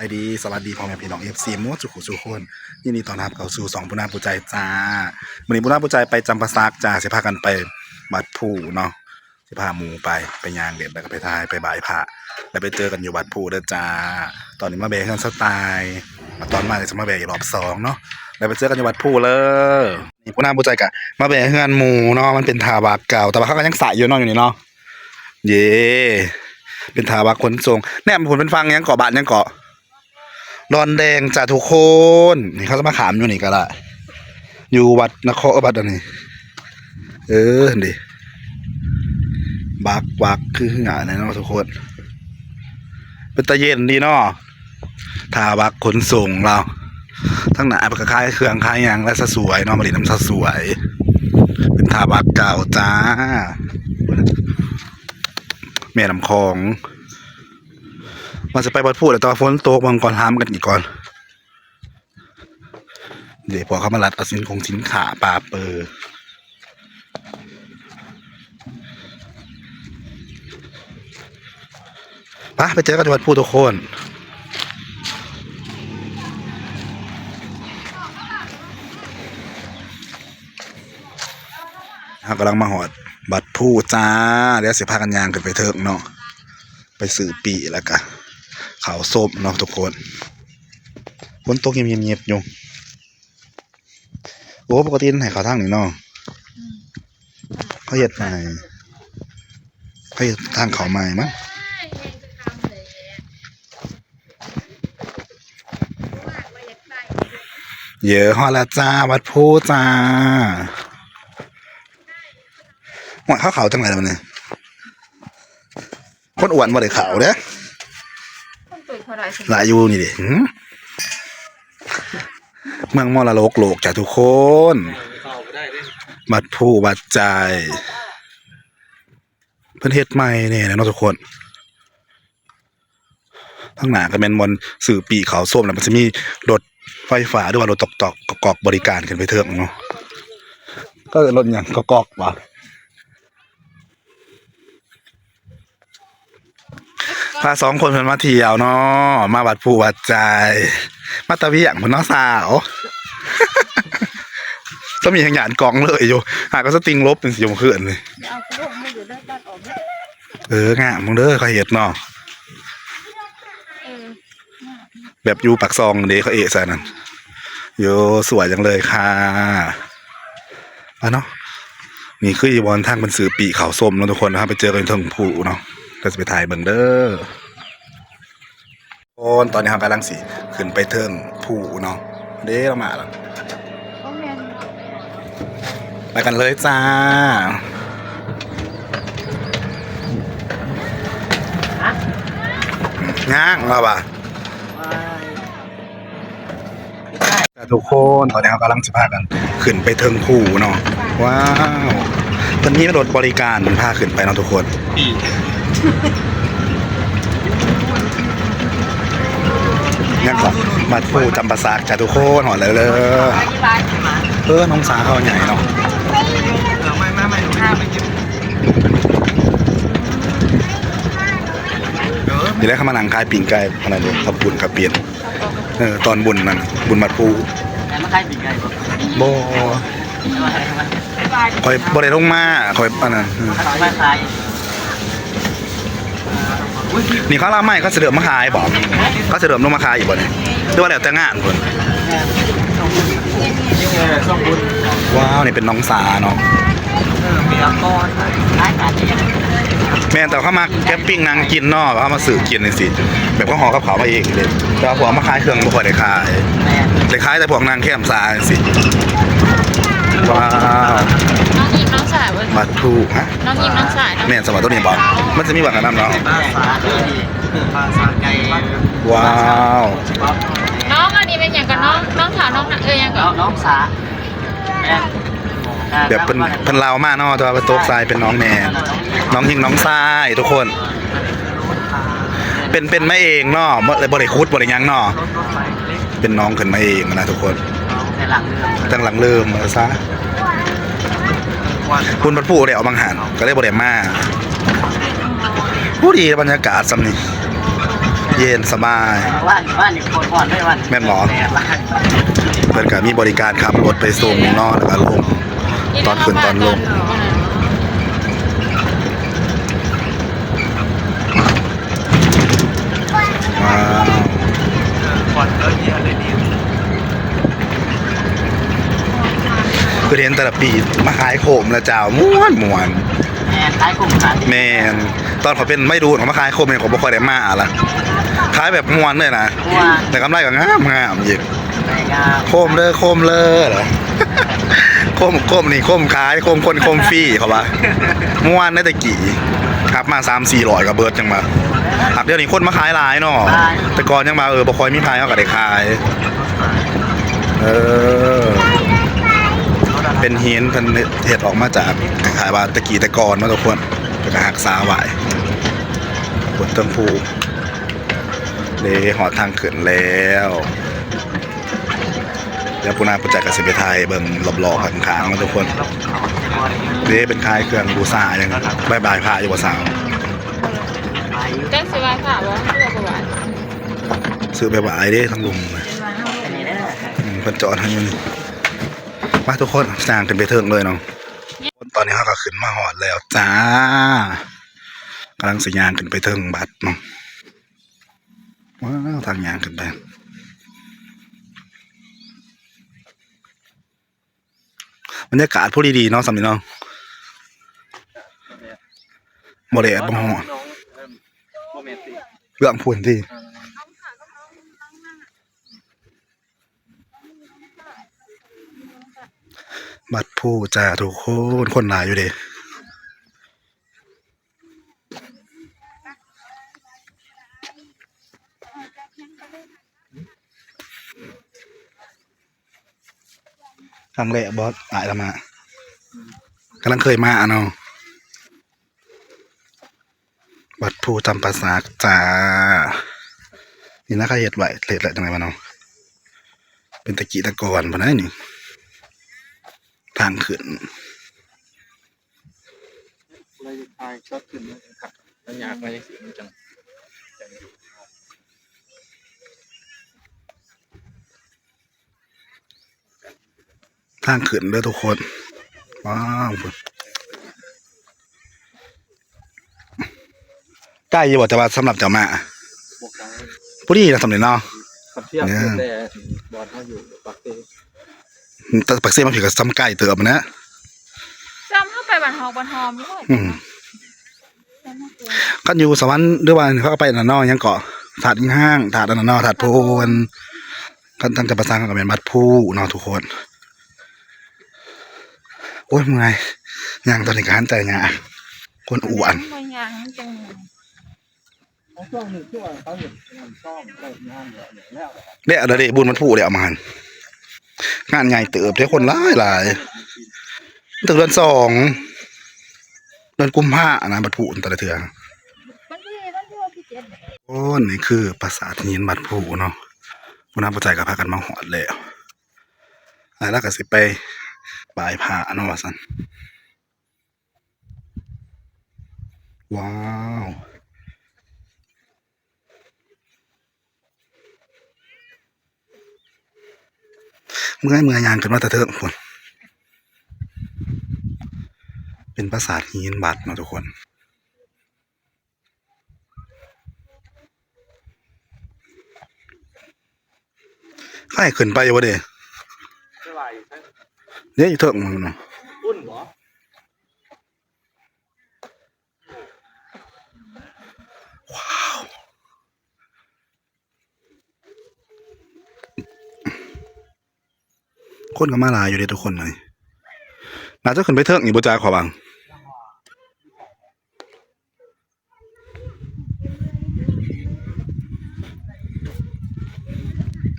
ายดีสวัสดีพ่อแม่พี่น้องFCมั่วจุกจุกคนยินดีต้อนรับเข้าสู่สองปุณณาปุใจจ้าวันนี้ปุณณาปุใจไปจำปาสักจ้าสิพากันไปวัดผู้เนาะสิพาหมู่ไปยางเด็ดแล้วก็ไปทายไปบ่ายพระแล้วไปเจอกันอยู่วัดผู้เด้อจ้าตอนนี้มาเบรกกันสไตล์ตอนมาจะมาเบรกอีกรอบสองเนาะแล้วไปเจอกันอยู่วัดผู้เลยนี่ปุณณาปุใจกะมาเบรกเฮือนหมู่เนาะมันเป็นทาวักเก่าแต่ว่าเขาก็ยังใส่อยู่เนาะอยู่นี่เนาะเย่เป็นทาวักขนส่งแน่ผลเป็นฟังยังเกาะบ้านยังเกาะดอนแดงจ้าทุกคนนี่เขาจะมาขามอยู่นี่ก็ได้อยู่วัดนครบัดอันนี้ดิบักคือหงาเนี่ยเนาะทุกคนเป็นตะเย็นดีเนาะทาบักขนส่งเราทั้งหนาเป็นคล้ายเครื่องคล้ายยังและสวยเนาะมาดิน้ำสวยเป็นทาบักเก่าจ้าแม่น้ำคลองมันจะไปวัดพูดแต่ตอนฝนตกบางก่อนห้ามกันอีกก่อนเดี๋ยวพอเขามาลัดเอาสินขาปลาเปอร์ไปเจอกันที่วัดพูดทุกคนเรากำลังมาหอดบัดพูดจ้าเดี๋ยวสิพากันยางกันไปเถิงเนาะไปสื่อปีแล้วกันเขาส้มเนาะทุกคนฝนตกเงียบๆอยู่โอ้ปกติไหนเขาทางนี่เนาะเขาเหยียดใหม่เขาเหยียดทางเขาใหม่มั้งเยอะฮอลาจ้าวัดพูจ้าหัวเขาจังไรแล้วเนี่ยคนอ้วนบ่ได้ขาวเด้อหลายอยู่นี่ดิเมืองมรดกโลกจ้ะทุกคนบัดผู้บัดใจเพิ่นเฮ็ดใหม่เนี่ยนะทุกคนข้างหน้าก็เป็นบนสื่อปีเขาส้มแล้วมันจะมีรถไฟฟ้าด้วยรถตอกกอกบริการขึ้นไปเถิงเนาะก็รถอย่างกอกว่ะพาสองคนเพิ่นมาเที่ยวเนาะมาวัดผู้วัดใจมาตะเวียงเพิ่นเนาะสาวก็มีทางหยานกองเลยอยู่หาก็สติงลบเป็นสีชมพูเลยงะมึงเด้อเขาเห็ดเนาะแบบอยู่ปักซองเด้เขาใส่นั่นโยสวยจังเลยค่ะเนาะนี่คืออยู่บนทางเป็นสื่อปีเขาส้มเนาะทุกคนนะครับไปเจอกันถึงผู้เนาะก็จะไปถ่ายเบิ่งเด้อตอนนี้เรากำลังสิขึ้นไปเทิงผู้เนาะเด้เรามาแล้วไปกันเลยจ้าง่างเราป่ะทุกคนตอนนี้เรากำลังจะพากันขึ้นไปเทิงผู้เนาะว้าวตอนนี้รถบริการพาขึ้นไปเนาะทุกคนยังก่อนบัดผู้จำปาสักจ้ะทุกคนหอดเลยน้องสาเขาใหญ่เนาะเดี๋ยวได้เข้ามาหนังคายปิ่งไก่ขนาดนี้ขับบุญขับเปลี่ยนตอนบุญนั่นบุญบัดผู้โบคอยบริลงมาคอยอันนั้นนี่เขาล่าไม่เขาเสด็จมาขายบอกเขาเสด็จลงมาขายอยู่บ่เนี่ยด้วยแล้วแต่งานคนว้าวนี่เป็นน้องสาเนาะแม่แต่เขามาแคมปิ้งนางกินเนาะเขามาสื่อกินนี่สิแบบเขาห่อกับเขามาเองเลยแต่พวกมาขายเครื่องไม่ค่อยได้ขายแต่พวกนางแคมซาสิว้าวน้องยิงน้องสายบัดผู้ฮะน้องยิงน้องสายแม่สวัสดีตัวนี้บอกมันจะมีหวังกันน้ำเนาะว้าวน้องอันนี้เป็นอย่างกับน้องสาวน้องอย่างกับน้องสาแบบเป็นลาวมากเนาะตัวเป็นโต๊ะทรายเป็นน้องแม่น้องยิงน้องทรายทุกคนเป็นไม่เองเนาะบริคุดบริยังเนาะเป็นน้องขึ้นมาเองนะทุกคนตั้งหลังเริ่มซะคุณบัดผู้เดี๋ยวเอาบางหันก็ได้บริมาผู้ดีบรรยากาศสำนีเ เย็นสบาย ว่านอยู่โคตรอ่อนด้วยวัน แม่นหมอ เพิ่นก็มีบริการขับรถไปส่งเนาะแล้วก็ลงตอนขึ้นตอนลงว้าว ก่อนเลิกเยอะเลยนี่ คือเห็นแต่ละปีมาขายโคมและเจ้าม่วนม่วน แอนท้ายกลุ่มขา แม่นตอนเขาเป็นไม่ดูเขามาขายโคมเนี่ยผมบ่ค่อยได้มาละขายแบบม่วนเลยนะแต่กำไรก็งามงามอีก ในงาม โคมเลยโคมเลยเหรอ โคมนี่โคมขายโคมคนโคมฟรีเขาว่าม่วนได้แต่กี่ครับมา3-400กับเบิร์ดจังมาครับเดี๋ยวนี้คนมาขายหลายเนาะแต่ก่อนยังมาบ่ค่อยมีขายเขาก็ได้ขายเออเป็นหินเพิ่นเฮ็ดออกมาจากขายว่าตะกี้แต่ก่อนเนาะทุกคนแล้วก็หักษาไว้บนต้นผูเด้หอทางขึ้นแล้วเดี๋ยวปุนาปุจจักกับสิไปไทยเบิ่งรอบๆข้างๆเนาะทุกคนเด้เป็นคล้ายเครื่องบูชาอย่างบายพระอยู่บ่สาว แจ้งสิว่าค่ะว่าเพื่อประวัติ ซื้อไปไหว้เด้ทั้งลุมเลย อันนี้นะ เพิ่นจอดให้อยู่นี่มาทุกคนสร้างขึ้นไปเทิงเลยเนาะตอนนี้เขาก็ขึ้นมาหอดแล้วจ้ากำลังสิย่างขึ้นไปเทิงบัดเนาะว้าวทางย่างขึ้นไปบรรยากาศพอดีๆเนาะสำนี้เนาะบ่ได้บ่ฮ้อนเรื่องพุ่นที่บัดผู้จ้าทุกคนหลายอยู่เด้ครั้งแรกบอสอายละมากำลังเคยมาเนาะวัดภูจำปาสักจ้านี่นะเขาเฮ็ดไว้เฮ็ดอะไรจังไงวะเนาะเป็นตะกี้ตะกอนบ่ได้นี่ทางขึ้น เลยทายชอบขึ้นนะครับแล้วอยากอะไรสิมันจังอยู่ ทางขึ้นเด้อทุกคนว้าวใกล้อยู่บ่แต่ว่าสำหรับเจ้ามา บวกกัน ผู้ดีนะสำเร็จเนาะ ขับเทียบขึ้นแต่บอลเขาอยู่ปักเต แต่ปักเสียมาผิดกับซ้ำใกล้เติบนะ จำเข้าไปบันหอมด้วย อืมกันอยู่สวรรค์หรือว่าเขาก็ไปนั่นเนาะยังเกาะถาดห้างถาดนั่นเนาะถาดโพนกันตั้งแต่ประสานกันก็เป็นบัดผู้เนาะทุกคน โอ้ยเมื่อยย่างตอนนี้การใจงาคนอ้วน ไม่ยังจัง ช่วงหนึ่งช่วงเขาเห็นงานซ่อมเลิกงานแล้ว เดี๋ยวเดี๋ยวบุญมันผู้เดี๋ยวเอามาหันงานใหญ่เติบเดี๋ยวคนหลายถึงเดือน2 เดือนกุมภานะบัดผู้แต่ละเถื่อ มันที่ว่าพี่เจ็ด โอ้นี่คือปราสาทหินบัดผู้เนาะพวกน้าประจัยกับพากันมาหอดแล้วแล้วก็สิไปบายพระเนาะว่าซั่นว้าวเมื่อยยางขึ้นมาแต่เถิงคนเป็นปราสาทหินบัดเนาะทุกคนใครขึ้นไปวะเด้ เท่าไหร่ เนี่ยอยู่เถิงมันเนาะ อุ่นเหรอ คนก็มาหลายอยู่เด้ทุกคนเลยน่าจะขึ้นไปเถิงอีกบ่จ่าขอบัง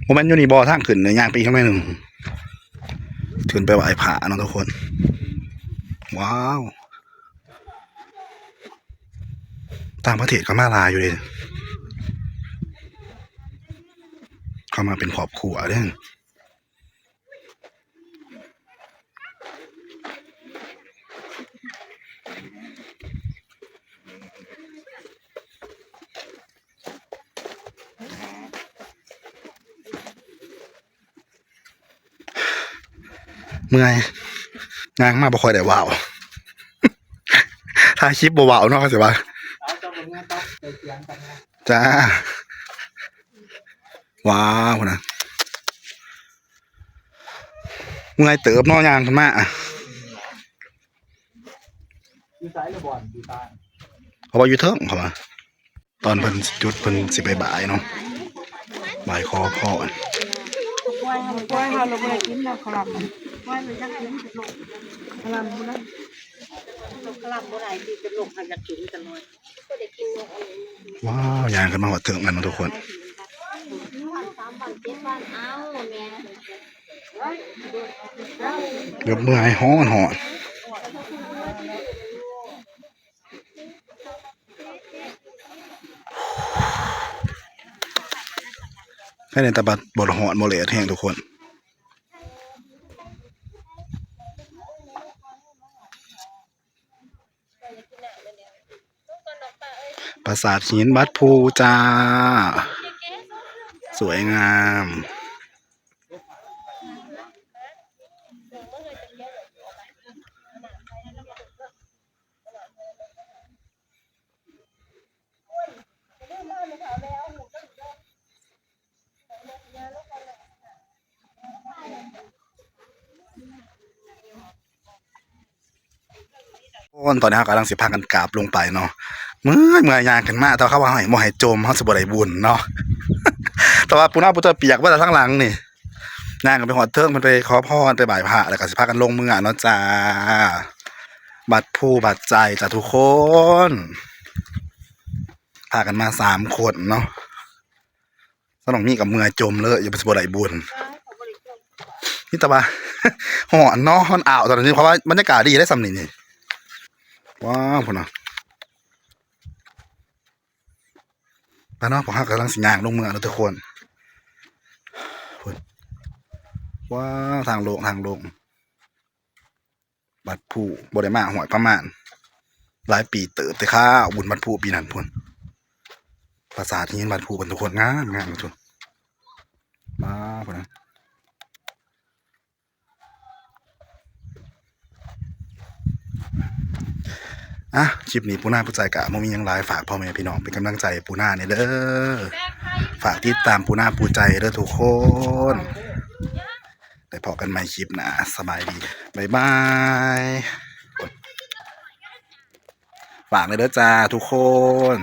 โมเมนต์อยู่นี่บ่ทางขึ้นเนี่ยย่างไปอีกข้างในหนึ่งขึ้นไปไหว้พระเนาะทุกคน ว้าวต่างประเทศก็มาหลายอยู่เด้เข้ามาเป็นครอบครัวเด้ เมื่อยงางมาบ่ค่อยได้ว้าว ถ่ายคลิปบ่ว้าวเนาะสิว่า เอาเจ้าบนเงี้ยต้องไปเสียงกันนะ จ้าว้าวนะเมื่อยเติบเนอยางขึ้นมาอะ อยู่ซ้ายหรือบอลอยู่ใต้ เขาว่าอยู่เทิงเขาว่าตอนเพิ่นจุดเพิ่นสิไปบ่ายเนาะบ่ายขอพร ควายเราไม่ได้กินแล้วขลับควายมันจะกินจะลงขลับบุนั้นขลับบุไรที่จะลงมันจะกินกันเลย ว้าวยางขึ้นมาหัวเทิงกันเนาะทุกคน เอาแม่ ยกมือให้ฮ้อนหอนให้ในตะบัดบดหอนโมเลดแห้งทุกคนปราสาทหินวัดภูจ้า สวยงามตอนนี้เขากำลังสิพากันกราบลงไปเนาะเมื่อยยางกันมากแต่เขาว่าให้บ่ให้จมเขาสิบ่ได้บุญเนาะ แต่ว่าปูนาปูจะเปียกว่าแต่ทั้งหลังนี่นางกันไปหอดเทิงมันไปขอพรไปบ่ายพระแล้วก็สิพากันลงมือเนาะจ้าบัตรผู้บัตรใจจ้าทุกคนพากันมา3 คนเนาะสนองมีกับเมื่อยจมเลยอย่าไปสิบ่ได้บุญนี่แต่ว่า หอนเนาะหอนอ่าวตอนนี้เพราะว่าบรรยากาศดีได้สำนี่ว้าวพุ่นน่ะแล้วเนาะผมกำลังสิย่างลงเมืองแล้วทุกคนพุ่นว้าวทางลงบัดผู้บ่ได้มาหอยประมาณหลายปีเติบแต่ข้าวบุญบัดผู้ปีนั้นพุ่นปราสาทหินบัดผู้เป็นทุกคนงามทุกคนมาพุ่นนะอ่ะคลิปนี้ปูนาผู้ใจกะบ่มีหยังหลายฝากพ่อแม่พี่น้องเป็นกำลังใจปูนาเนี่ยเด้อฝากติดตามปูนาผู้ใจเด้อทุกคนได้พบกันใหม่คลิปหน้าสบายดีบ๊ายบายฝากเลยเด้อจ้าทุกคน